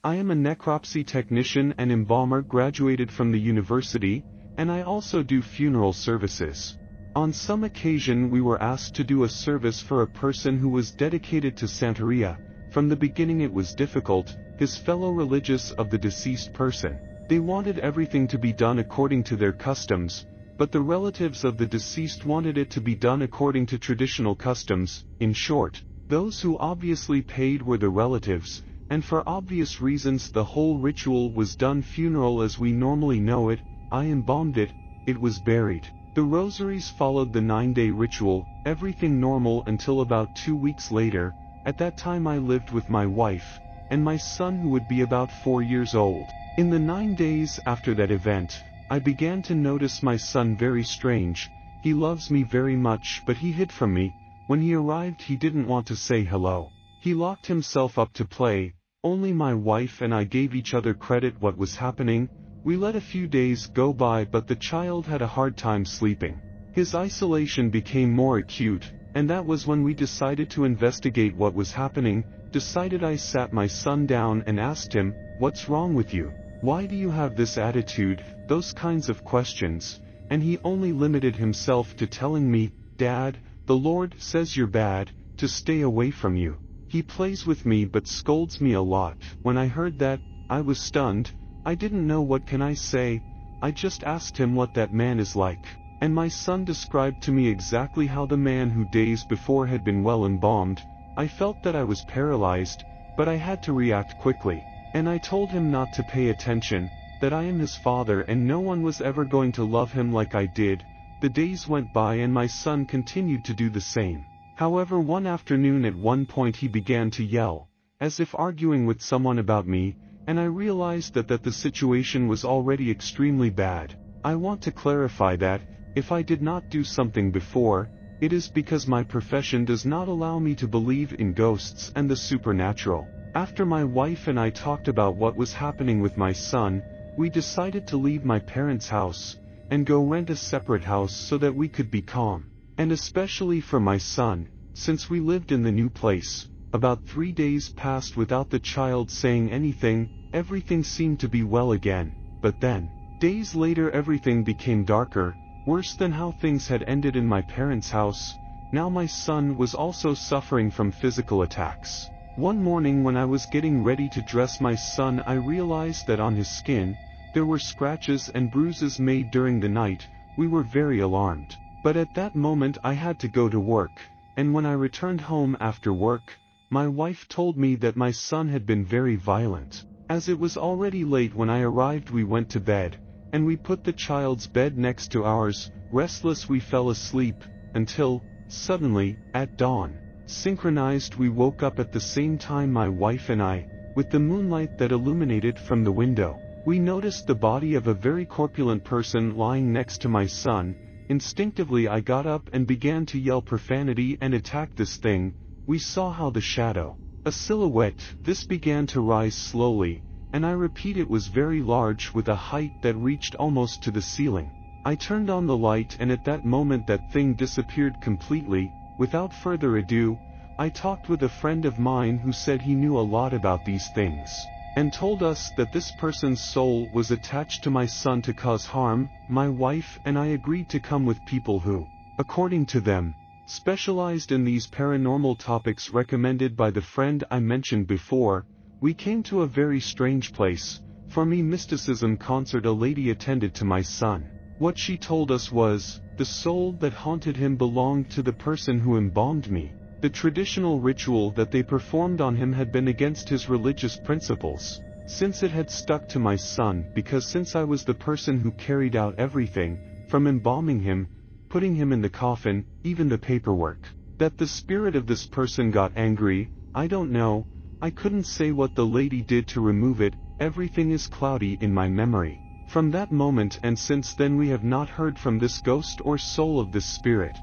I am a necropsy technician and embalmer graduated from the university, and I also do funeral services. On some occasion we were asked to do a service for a person who was dedicated to Santeria. From the beginning it was difficult, his fellow religious of the deceased person. They wanted everything to be done according to their customs, but the relatives of the deceased wanted it to be done according to traditional customs. In short, those who obviously paid were the relatives, and for obvious reasons the whole ritual was done funeral as we normally know it. I embalmed it, it was buried. The rosaries followed the 9-day ritual, everything normal until about 2 weeks later. At that time I lived with my wife, and my son who would be about 4 years old. In the 9 days after that event, I began to notice my son very strange. He loves me very much but he hid from me. When he arrived he didn't want to say hello. He locked himself up to play. Only my wife and I gave each other credit what was happening. We let a few days go by but the child had a hard time sleeping. His isolation became more acute, and that was when we decided to investigate what was happening. I sat my son down and asked him, "What's wrong with you? Why do you have this attitude?" Those kinds of questions, and he only limited himself to telling me, "Dad, the Lord says you're bad, to stay away from you. He plays with me but scolds me a lot." When I heard that, I was stunned. I didn't know what can I say. I just asked him what that man is like, and my son described to me exactly how the man who days before had been well embalmed. I felt that I was paralyzed, but I had to react quickly, and I told him not to pay attention, that I am his father and no one was ever going to love him like I did. The days went by and my son continued to do the same. However, one afternoon at one point he began to yell, as if arguing with someone about me, and I realized that the situation was already extremely bad. I want to clarify that, if I did not do something before, it is because my profession does not allow me to believe in ghosts and the supernatural. After my wife and I talked about what was happening with my son, we decided to leave my parents' house, and go rent a separate house so that we could be calm. And especially for my son, since we lived in the new place. About 3 days passed without the child saying anything. Everything seemed to be well again, but then, days later everything became darker, worse than how things had ended in my parents' house. Now my son was also suffering from physical attacks. One morning when I was getting ready to dress my son, I realized that on his skin, there were scratches and bruises made during the night. We were very alarmed. But at that moment I had to go to work, and when I returned home after work, my wife told me that my son had been very violent. As it was already late when I arrived, we went to bed, and we put the child's bed next to ours. Restless we fell asleep, until, suddenly, at dawn, synchronized, we woke up at the same time, my wife and I, with the moonlight that illuminated from the window. We noticed the body of a very corpulent person lying next to my son. Instinctively I got up and began to yell profanity and attack this thing. We saw how the shadow, a silhouette, this began to rise slowly, and I repeat, it was very large with a height that reached almost to the ceiling. I turned on the light and at that moment that thing disappeared completely. Without further ado, I talked with a friend of mine who said he knew a lot about these things, and told us that this person's soul was attached to my son to cause harm. My wife and I agreed to come with people who, according to them, specialized in these paranormal topics recommended by the friend I mentioned before. We came to a very strange place. For me, mysticism concert, a lady attended to my son. What she told us was, the soul that haunted him belonged to the person who embalmed me. The traditional ritual that they performed on him had been against his religious principles, since it had stuck to my son, because since I was the person who carried out everything, from embalming him, putting him in the coffin, even the paperwork, that the spirit of this person got angry. I don't know, I couldn't say what the lady did to remove it. Everything is cloudy in my memory. From that moment and since then we have not heard from this ghost or soul of this spirit.